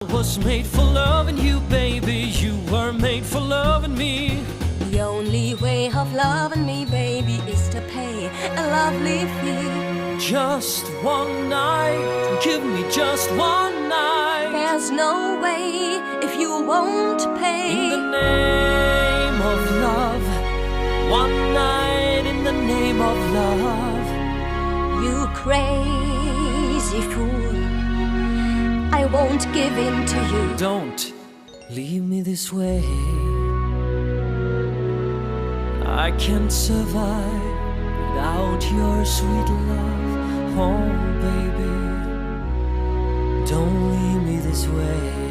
Was made for loving you, baby. You were made for loving me. The only way of loving me, baby, is to pay a lovely fee. Just one night, give me just one night. There's no way if you won't pay. In the name of love, one night in the name of love. You crazy fool, I won't give in to you. Don't leave me this way. I can't survive without your sweet love. Oh, baby, don't leave me this way.